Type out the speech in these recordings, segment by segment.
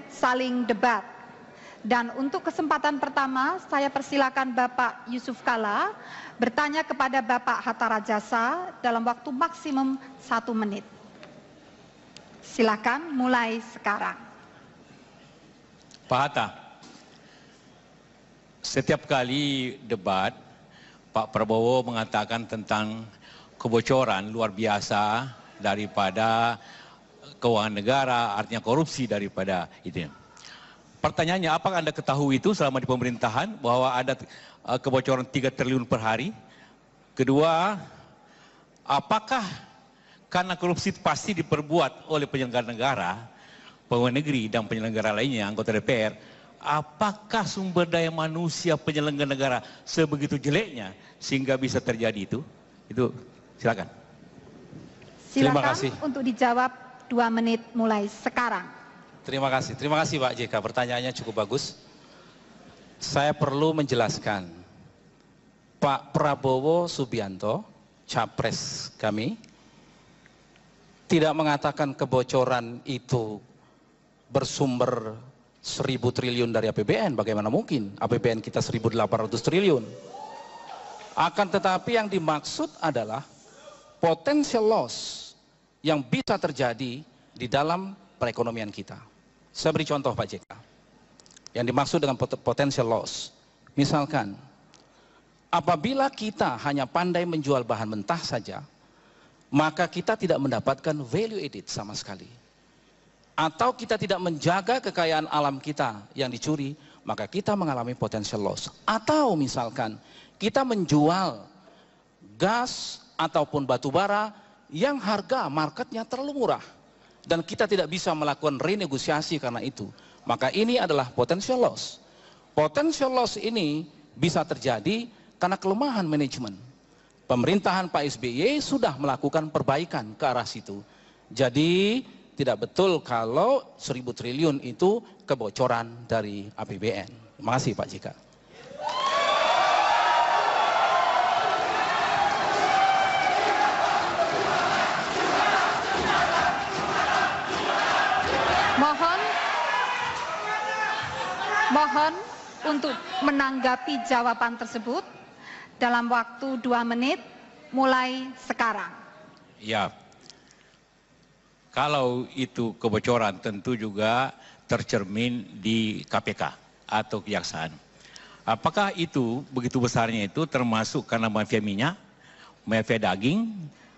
saling debat. Dan untuk kesempatan pertama, saya persilakan Bapak Yusuf Kalla bertanya kepada Bapak Hatta Rajasa dalam waktu maksimum 1 menit. Silakan mulai sekarang. Pak Hatta, setiap kali debat, Pak Prabowo mengatakan tentang kebocoran luar biasa daripada keuangan negara, artinya korupsi daripada itu. Pertanyaannya, apakah Anda ketahui itu selama di pemerintahan bahwa ada kebocoran 3 triliun per hari? Kedua, apakah karena korupsi pasti diperbuat oleh penyelenggara negara, pegawai negeri dan penyelenggara lainnya, anggota DPR, apakah sumber daya manusia penyelenggara negara sebegitu jeleknya sehingga bisa terjadi itu? Itu silakan. Silakan untuk dijawab 2 menit mulai sekarang. Terima kasih Pak JK, pertanyaannya cukup bagus. Saya perlu menjelaskan, Pak Prabowo Subianto, capres kami, tidak mengatakan kebocoran itu bersumber 1.000 triliun dari APBN, bagaimana mungkin? APBN kita 1.800 triliun. Akan tetapi yang dimaksud adalah potential loss yang bisa terjadi di dalam perekonomian kita. Saya beri contoh Pak JK. Yang dimaksud dengan potential loss. Misalkan, apabila kita hanya pandai menjual bahan mentah saja, maka kita tidak mendapatkan value added sama sekali. Atau kita tidak menjaga kekayaan alam kita yang dicuri, maka kita mengalami potential loss. Atau misalkan, kita menjual gas ataupun batu bara yang harga marketnya terlalu murah. Dan kita tidak bisa melakukan renegosiasi karena itu. Maka ini adalah potential loss. Potential loss ini bisa terjadi karena kelemahan manajemen. Pemerintahan Pak SBY sudah melakukan perbaikan ke arah situ. Jadi tidak betul kalau 1.000 triliun itu kebocoran dari APBN. Terima kasih Pak JK. Mohon untuk menanggapi jawaban tersebut dalam waktu 2 menit mulai sekarang. Ya, kalau itu kebocoran tentu juga tercermin di KPK atau kejaksaan. Apakah itu begitu besarnya itu termasuk karena mafia minyak, mafia daging,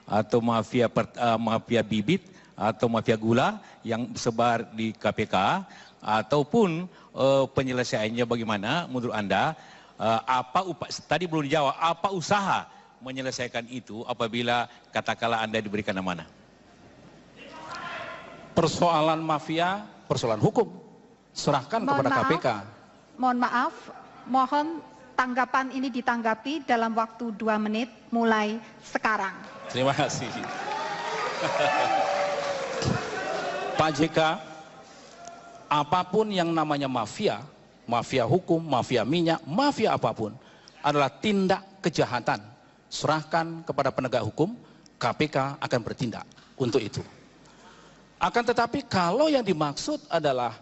atau mafia bibit, atau mafia gula yang sebar di KPK, ataupun penyelesaiannya bagaimana menurut Anda? Tadi belum dijawab, apa usaha menyelesaikan itu apabila katakanlah Anda diberikan amanah? Persoalan mafia, persoalan hukum, serahkan kepada KPK. Mohon maaf, mohon tanggapan ini ditanggapi dalam waktu 2 menit mulai sekarang. Terima kasih. Pak JK, apapun yang namanya mafia, mafia hukum, mafia minyak, mafia apapun, adalah tindak kejahatan. Serahkan kepada penegak hukum, KPK akan bertindak untuk itu. Akan tetapi kalau yang dimaksud adalah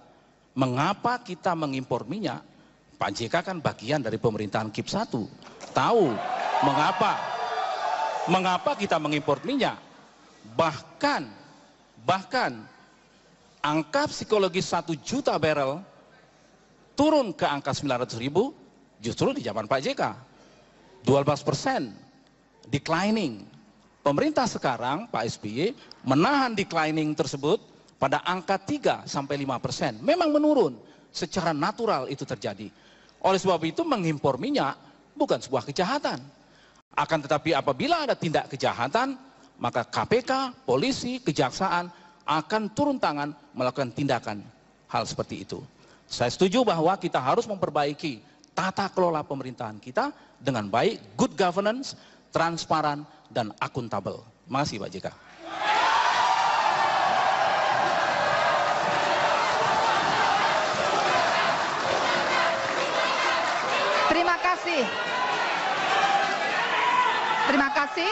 mengapa kita mengimpor minyak, Pak JK kan bagian dari pemerintahan KIP 1. Tahu mengapa kita mengimpor minyak. Bahkan angka psikologis 1 juta barrel turun ke angka 900.000 justru di zaman Pak JK. 12% declining. Pemerintah sekarang, Pak SBY, menahan declining tersebut pada angka 3-5%. Memang menurun, secara natural itu terjadi. Oleh sebab itu mengimpor minyak bukan sebuah kejahatan. Akan tetapi apabila ada tindak kejahatan, maka KPK, polisi, kejaksaan akan turun tangan melakukan tindakan hal seperti itu. Saya setuju bahwa kita harus memperbaiki tata kelola pemerintahan kita dengan baik, good governance, transparan, dan akuntabel. Terima kasih Pak JK. Terima kasih. Terima kasih.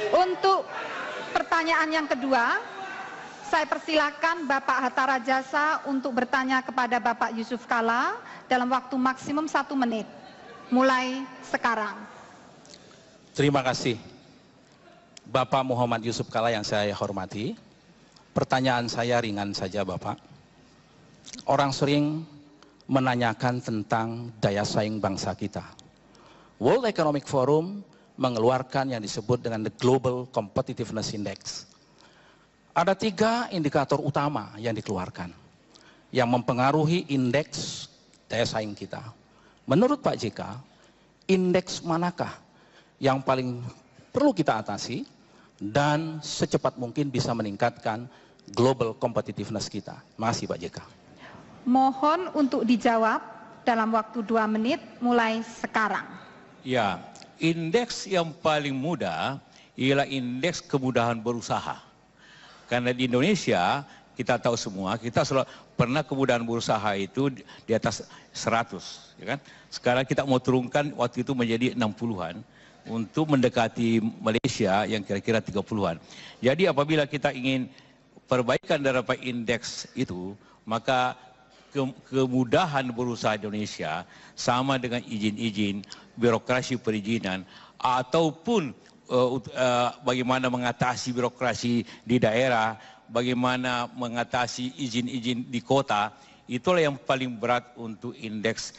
Untuk pertanyaan yang kedua, saya Saya persilakan Bapak Hatta Rajasa untuk bertanya kepada Bapak Yusuf Kala dalam waktu maksimum 1 menit. Mulai sekarang. Terima kasih. Bapak Muhammad Yusuf Kala yang saya hormati. Pertanyaan saya ringan saja Bapak. Orang sering menanyakan tentang daya saing bangsa kita. World Economic Forum mengeluarkan yang disebut dengan the Global Competitiveness Index. Ada 3 indikator utama yang dikeluarkan yang mempengaruhi indeks daya saing kita. Menurut Pak JK, indeks manakah yang paling perlu kita atasi dan secepat mungkin bisa meningkatkan global competitiveness kita? Terima kasih Pak JK. Mohon untuk dijawab dalam waktu 2 menit mulai sekarang. Ya, indeks yang paling mudah ialah indeks kemudahan berusaha. Karena di Indonesia, kita tahu semua, kita selalu pernah kemudahan berusaha itu di atas 100. Ya kan? Sekarang kita mau turunkan waktu itu menjadi 60-an untuk mendekati Malaysia yang kira-kira 30-an. Jadi apabila kita ingin perbaikan daripada indeks itu, maka kemudahan berusaha Indonesia sama dengan izin-izin, birokrasi perizinan, ataupun bagaimana mengatasi birokrasi di daerah, bagaimana mengatasi izin-izin di kota, itulah yang paling berat untuk indeks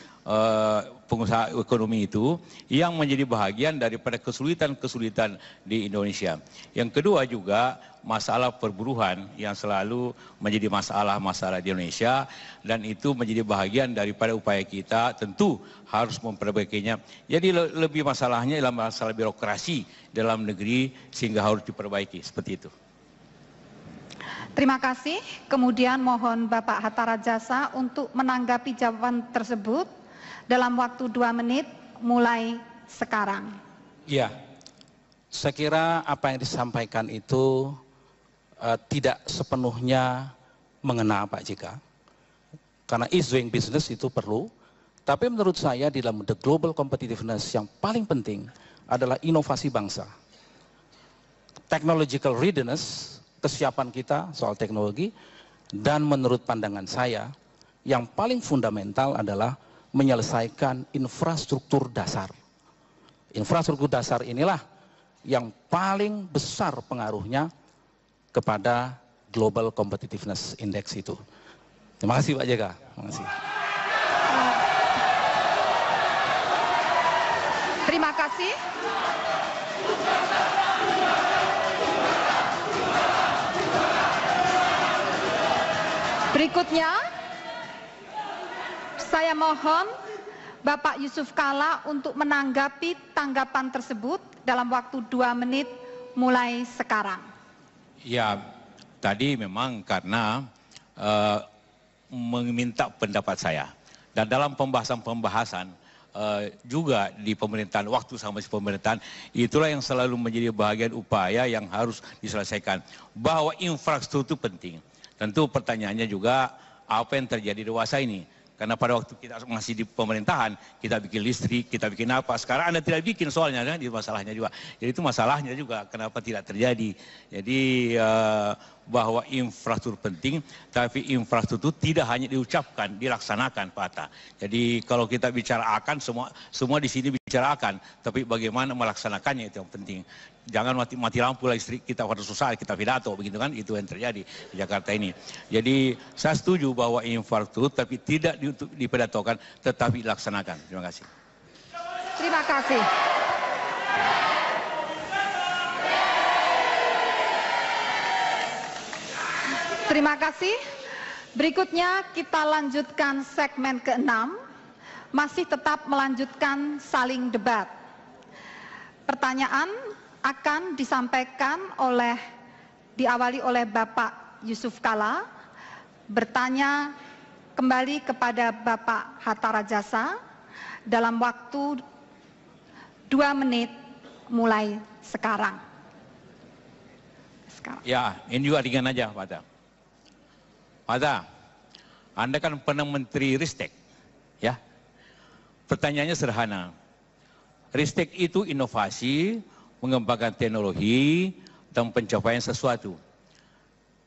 pengusaha ekonomi itu, yang menjadi bahagian daripada kesulitan-kesulitan di Indonesia. Yang kedua juga masalah perburuan yang selalu menjadi masalah-masalah di Indonesia, dan itu menjadi bahagian daripada upaya kita, tentu harus memperbaikinya. Jadi lebih masalahnya adalah masalah birokrasi dalam negeri sehingga harus diperbaiki, seperti itu. Terima kasih. Kemudian mohon Bapak Hatta Rajasa untuk menanggapi jawaban tersebut dalam waktu 2 menit mulai sekarang. Ya, saya kira apa yang disampaikan itu tidak sepenuhnya mengena Pak JK. Karena ease doing business itu perlu, tapi menurut saya di dalam the global competitiveness yang paling penting adalah inovasi bangsa. Technological readiness, kesiapan kita soal teknologi, dan menurut pandangan saya yang paling fundamental adalah menyelesaikan infrastruktur dasar. Infrastruktur dasar inilah yang paling besar pengaruhnya kepada Global Competitiveness Index itu. Terima kasih Pak JK. Terima kasih. Terima kasih. Berikutnya, saya mohon Bapak Yusuf Kala untuk menanggapi tanggapan tersebut dalam waktu 2 menit mulai sekarang. Ya, tadi memang karena meminta pendapat saya. Dan dalam pembahasan-pembahasan juga di pemerintahan, waktu sama si pemerintahan, itulah yang selalu menjadi bagian upaya yang harus diselesaikan. Bahwa infrastruktur penting. Tentu pertanyaannya juga apa yang terjadi di masa ini. Karena pada waktu kita masih di pemerintahan, kita bikin listrik, kita bikin apa. Sekarang Anda tidak bikin soalnya, kan? Itu masalahnya juga. Jadi itu masalahnya juga, kenapa tidak terjadi. Jadi bahwa infrastruktur penting, tapi infrastruktur tidak hanya diucapkan, dilaksanakan Pak Hatta. Jadi kalau kita bicara akan, semua di sini bicara akan, tapi bagaimana melaksanakannya itu yang penting. Jangan mati lampu listrik kita pada susah, kita pidato, begitu kan, itu yang terjadi di Jakarta ini. Jadi saya setuju bahwa infrastruktur tapi tidak dipidatokan, tetapi dilaksanakan. Terima kasih. Terima kasih. Terima kasih. Berikutnya kita lanjutkan segmen ke-6, masih tetap melanjutkan saling debat. Pertanyaan akan disampaikan diawali oleh Bapak Yusuf Kala, bertanya kembali kepada Bapak Hatta Rajasa dalam waktu 2 menit mulai sekarang. Ya, ini juga ringan aja Pak Hatta. Pak Hatta, Anda kan pernah Menteri Ristek, ya. Pertanyaannya sederhana. Ristek itu inovasi, mengembangkan teknologi dan pencapaian sesuatu.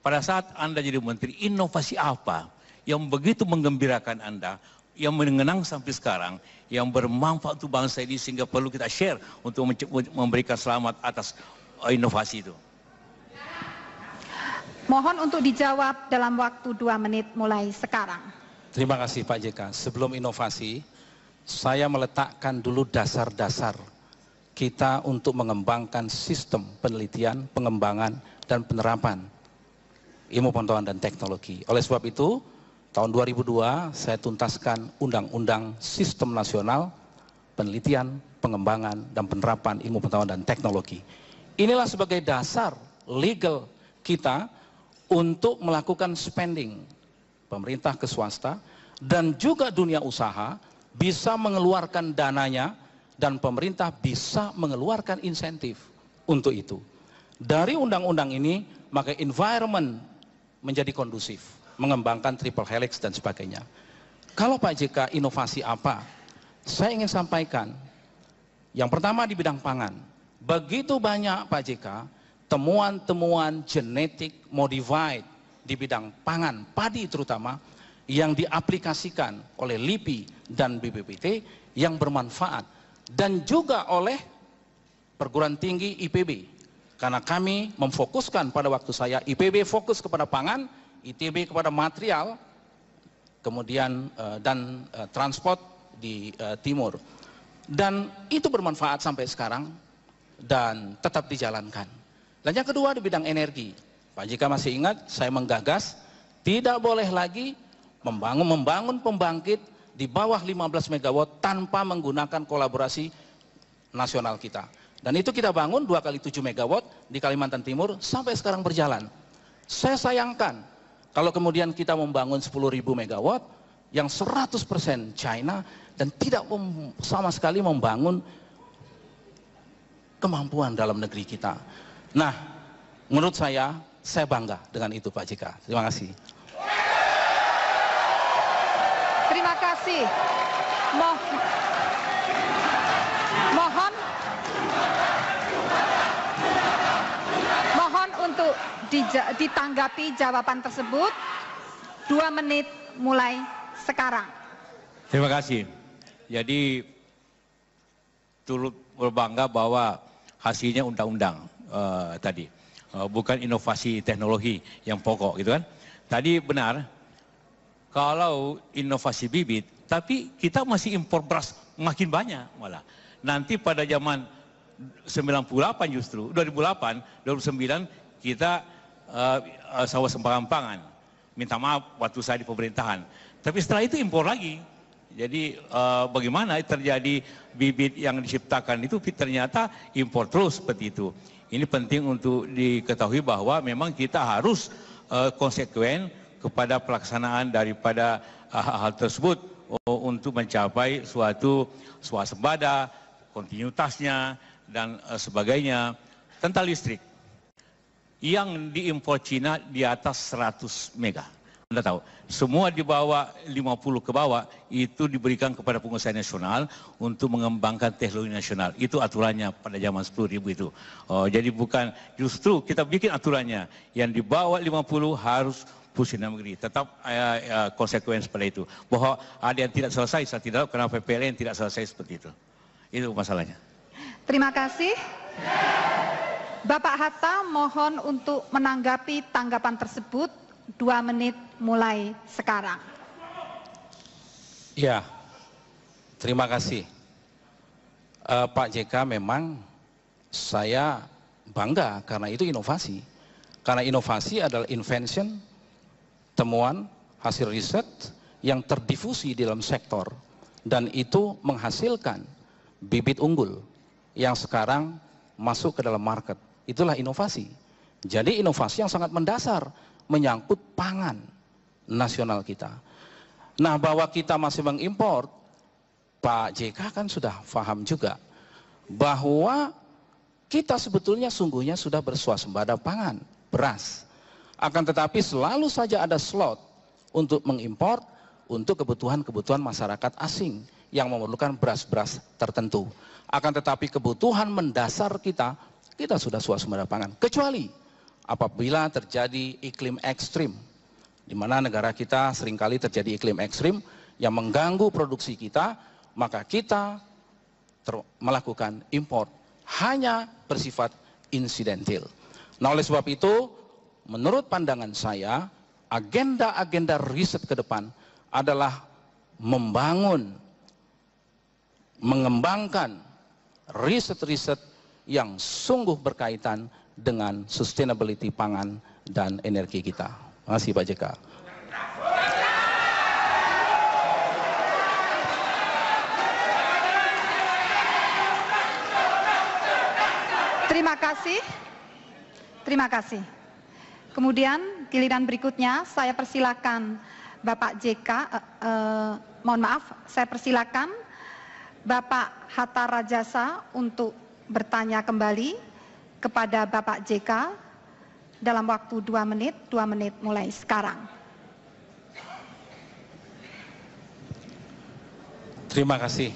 pada saat Anda jadi menteri, inovasi apa yang begitu menggembirakan Anda, yang mengenang sampai sekarang, yang bermanfaat untuk bangsa ini sehingga perlu kita share untuk memberikan selamat atas inovasi itu? Mohon untuk dijawab dalam waktu 2 menit mulai sekarang. Terima kasih Pak JK. Sebelum inovasi, saya meletakkan dulu dasar-dasar kita untuk mengembangkan sistem penelitian, pengembangan, dan penerapan ilmu pengetahuan dan teknologi. Oleh sebab itu, tahun 2002 saya tuntaskan Undang-Undang Sistem Nasional Penelitian, Pengembangan, dan Penerapan Ilmu Pengetahuan dan Teknologi. Inilah sebagai dasar legal kita untuk melakukan spending pemerintah ke swasta dan juga dunia usaha bisa mengeluarkan dananya dan pemerintah bisa mengeluarkan insentif untuk itu. Dari undang-undang ini maka environment menjadi kondusif, mengembangkan triple helix dan sebagainya. Kalau Pak JK inovasi apa? Saya ingin sampaikan, yang pertama di bidang pangan, begitu banyak Pak JK temuan-temuan genetik modified di bidang pangan, padi terutama, yang diaplikasikan oleh LIPI dan BPPT yang bermanfaat, dan juga oleh perguruan tinggi IPB. Karena kami memfokuskan pada waktu saya, IPB fokus kepada pangan, ITB kepada material, kemudian dan transport di timur. Dan itu bermanfaat sampai sekarang dan tetap dijalankan. Dan yang kedua di bidang energi, Pak JK masih ingat saya menggagas tidak boleh lagi membangun pembangkit di bawah 15 megawatt tanpa menggunakan kolaborasi nasional kita. Dan itu kita bangun 2 kali 7 megawatt di Kalimantan Timur sampai sekarang berjalan. Saya sayangkan kalau kemudian kita membangun 10.000 megawatt yang 100% China dan tidak sama sekali membangun kemampuan dalam negeri kita. Nah, menurut saya bangga dengan itu Pak JK. Terima kasih. Terima kasih. Mohon untuk ditanggapi jawaban tersebut. 2 menit mulai sekarang. Terima kasih. Jadi turut berbangga bahwa hasilnya undang-undang tadi, bukan inovasi teknologi yang pokok gitu kan. Tadi benar, kalau inovasi bibit, tapi kita masih impor beras makin banyak malah. Nanti pada zaman 98 justru, 2008, 2009 kita swasembada pangan. Minta maaf waktu saya di pemerintahan. Tapi setelah itu impor lagi. Jadi bagaimana terjadi bibit yang diciptakan itu ternyata impor terus seperti itu. Ini penting untuk diketahui bahwa memang kita harus konsekuen kepada pelaksanaan daripada hal tersebut untuk mencapai suatu swasembada, kontinuitasnya dan sebagainya. Tentang listrik yang diimpor Cina di atas 100 mega. Anda tahu, semua di bawah 50 ke bawah itu diberikan kepada pengusaha nasional untuk mengembangkan teknologi nasional. Itu aturannya pada zaman 10.000 itu. Jadi bukan justru kita bikin aturannya yang di bawah 50 harus pusing dalam negeri. Tetap konsekuen seperti itu. Bahwa ada yang tidak selesai, saya tidak tahu kenapa PLN tidak selesai seperti itu. Itu masalahnya. Terima kasih. Bapak Hatta mohon untuk menanggapi tanggapan tersebut. 2 menit mulai sekarang. Ya, terima kasih. Pak JK, memang saya bangga karena itu inovasi. Karena inovasi adalah invention, temuan, hasil riset yang terdifusi di dalam sektor. Dan itu menghasilkan bibit unggul yang sekarang masuk ke dalam market. Itulah inovasi. Jadi inovasi yang sangat mendasar menyangkut pangan nasional kita. Nah, bahwa kita masih mengimpor, Pak JK kan sudah paham juga bahwa kita sebetulnya sungguhnya sudah berswasembada pangan, beras. Akan tetapi selalu saja ada slot untuk mengimpor untuk kebutuhan-kebutuhan masyarakat asing yang memerlukan beras-beras tertentu. Akan tetapi kebutuhan mendasar kita sudah swasembada pangan. Kecuali apabila terjadi iklim ekstrim, di mana negara kita seringkali terjadi iklim ekstrim yang mengganggu produksi kita, maka kita melakukan import hanya bersifat insidentil. Nah, oleh sebab itu, menurut pandangan saya, agenda-agenda riset ke depan adalah mengembangkan riset-riset yang sungguh berkaitan dengan sustainability pangan dan energi kita. Terima kasih Pak JK. Terima kasih. Kemudian giliran berikutnya saya persilakan Bapak JK, mohon maaf, saya persilakan Bapak Hatta Rajasa untuk bertanya kembali kepada Bapak JK dalam waktu 2 menit mulai sekarang. Terima kasih.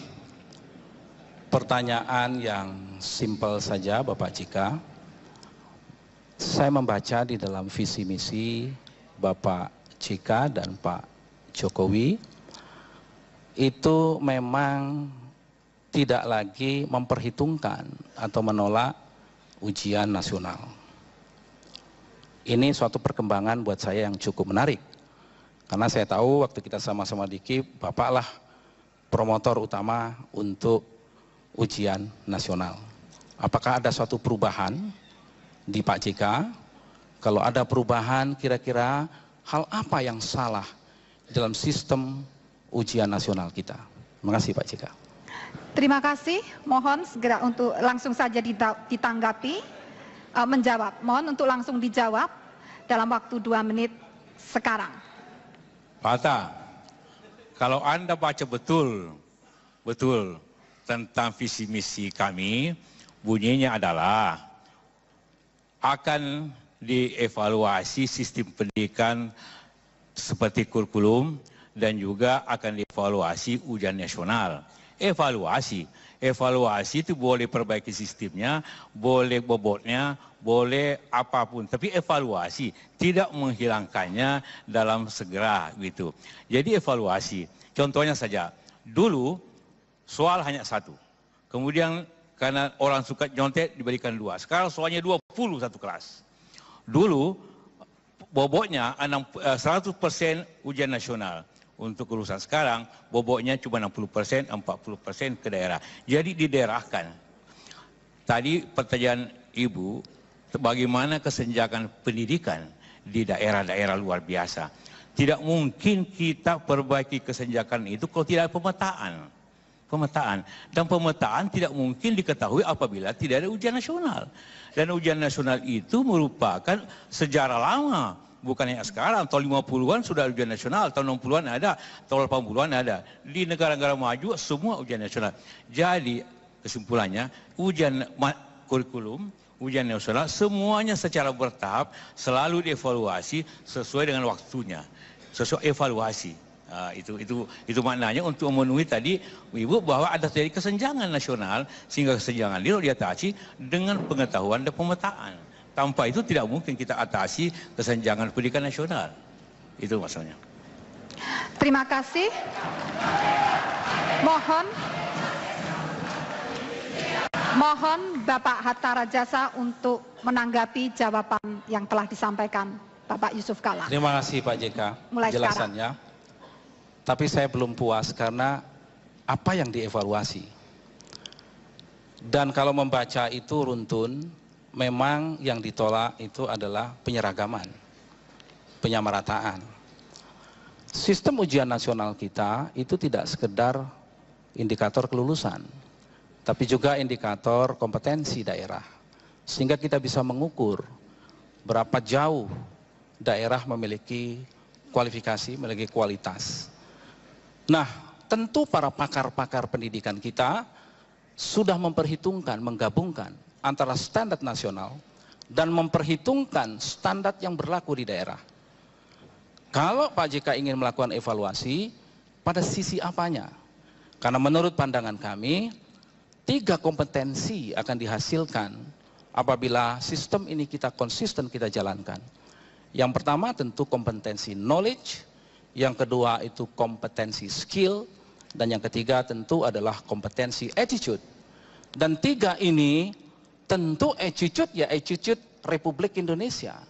Pertanyaan yang simpel saja Bapak JK. Saya membaca di dalam visi misi Bapak JK dan Pak Jokowi itu memang tidak lagi memperhitungkan atau menolak ujian nasional. Ini suatu perkembangan buat saya yang cukup menarik. Karena saya tahu waktu kita sama-sama di KIP, Bapaklah promotor utama untuk ujian nasional. Apakah ada suatu perubahan di Pak JK? Kalau ada perubahan, kira-kira hal apa yang salah dalam sistem ujian nasional kita? Terima kasih Pak JK. Terima kasih, mohon segera untuk langsung saja ditanggapi, menjawab. Mohon untuk langsung dijawab dalam waktu 2 menit sekarang. Pak Hatta, kalau Anda baca betul tentang visi misi kami, bunyinya adalah akan dievaluasi sistem pendidikan seperti kurikulum dan juga akan dievaluasi ujian nasional. Evaluasi itu boleh perbaiki sistemnya, boleh bobotnya, boleh apapun, tapi evaluasi tidak menghilangkannya dalam segera gitu. Jadi evaluasi, contohnya saja, dulu soal hanya 1, kemudian karena orang suka nyontek diberikan 2, sekarang soalnya 20 satu kelas. Dulu bobotnya 100% ujian nasional. Untuk urusan sekarang, bobotnya cuma 60%, 40% ke daerah. Jadi didaerahkan. Tadi pertanyaan Ibu, bagaimana kesenjangan pendidikan di daerah-daerah luar biasa. Tidak mungkin kita perbaiki kesenjangan itu kalau tidak ada pemetaan. Dan pemetaan tidak mungkin diketahui apabila tidak ada ujian nasional. Dan ujian nasional itu merupakan sejarah lama. Bukan hanya sekarang, tahun 50-an sudah ujian nasional, tahun 60-an ada, tahun 80-an ada. Di negara-negara maju semua ujian nasional. Jadi kesimpulannya, ujian kurikulum, ujian nasional semuanya secara bertahap selalu dievaluasi sesuai dengan waktunya. Sesuai evaluasi. Itu maknanya untuk memenuhi tadi Ibu bahwa ada terjadi kesenjangan nasional sehingga kesenjangan itu diatasi dengan pengetahuan dan pemetaan. Tanpa itu tidak mungkin kita atasi kesenjangan pendidikan nasional. Itu maksudnya. Terima kasih. Mohon Bapak Hatta Rajasa untuk menanggapi jawaban yang telah disampaikan Bapak Yusuf Kalla. Terima kasih Pak JK penjelasannya. Tapi saya belum puas karena apa yang dievaluasi. Dan kalau membaca itu runtun, memang yang ditolak itu adalah penyeragaman, penyamarataan. Sistem ujian nasional kita itu tidak sekedar indikator kelulusan, tapi juga indikator kompetensi daerah. Sehingga kita bisa mengukur berapa jauh daerah memiliki kualifikasi, memiliki kualitas. Nah, tentu para pakar-pakar pendidikan kita sudah memperhitungkan, menggabungkan antara standar nasional dan memperhitungkan standar yang berlaku di daerah. Kalau Pak JK ingin melakukan evaluasi, pada sisi apanya? Karena menurut pandangan kami, 3 kompetensi akan dihasilkan apabila sistem ini kita konsisten kita jalankan. Yang pertama tentu kompetensi knowledge, yang kedua itu kompetensi skill, dan yang ketiga tentu adalah kompetensi attitude. Dan tiga ini tentu attitude ya attitude Republik Indonesia.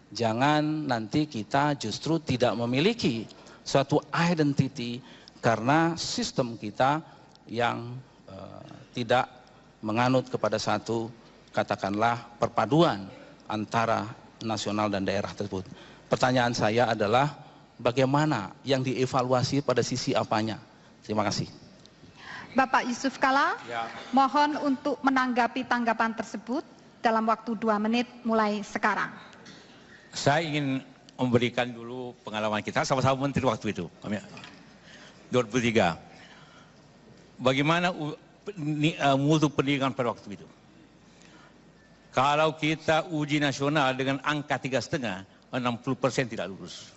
Jangan nanti kita justru tidak memiliki suatu identity karena sistem kita yang tidak menganut kepada satu katakanlah perpaduan antara nasional dan daerah tersebut. Pertanyaan saya adalah bagaimana yang dievaluasi pada sisi apanya? Terima kasih. Bapak Yusuf Kalla, Ya. mohon untuk menanggapi tanggapan tersebut dalam waktu 2 menit mulai sekarang. Saya ingin memberikan dulu pengalaman kita sama-sama menteri waktu itu. 2003. Bagaimana mutu pendidikan pada waktu itu? Kalau kita uji nasional dengan angka 3,5, 60% tidak lulus.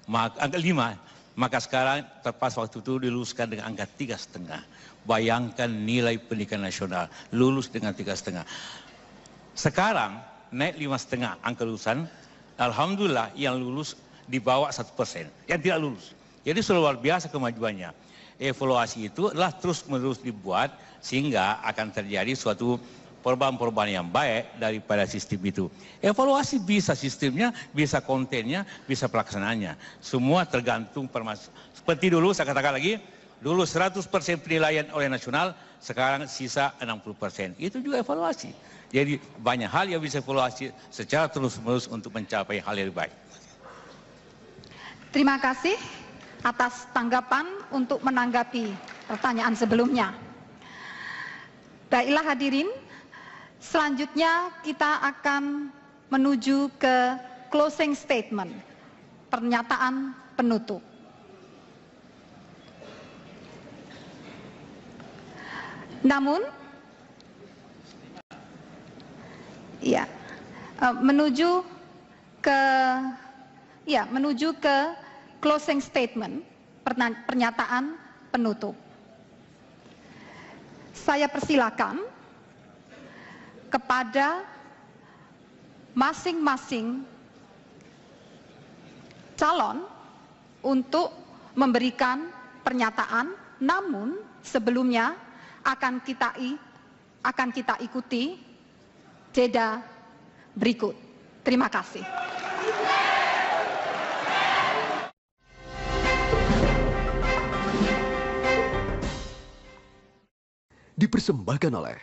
Angka 5, maka sekarang terpas waktu itu diluluskan dengan angka 3,5. Bayangkan nilai pendidikan nasional, lulus dengan 3,5. Sekarang naik 5,5 angka lulusan, alhamdulillah yang lulus di bawah 1%, yang tidak lulus. Jadi luar biasa kemajuannya. Evaluasi itu adalah terus-menerus dibuat sehingga akan terjadi suatu perubahan-perubahan yang baik daripada sistem itu. Evaluasi bisa sistemnya, bisa kontennya, bisa pelaksanaannya. Semua tergantung seperti dulu saya katakan lagi, dulu 100% penilaian oleh nasional, sekarang sisa 60%. Itu juga evaluasi. Jadi banyak hal yang bisa evaluasi secara terus-menerus untuk mencapai hal yang lebih baik. Terima kasih atas tanggapan untuk menanggapi pertanyaan sebelumnya. Baiklah hadirin, selanjutnya kita akan menuju ke closing statement, pernyataan penutup. Namun, ya, menuju ke closing statement, pernyataan penutup. Saya persilakan kepada masing-masing calon untuk memberikan pernyataan, namun sebelumnya akan kita ikuti jeda berikut. Terima kasih. Dipersembahkan oleh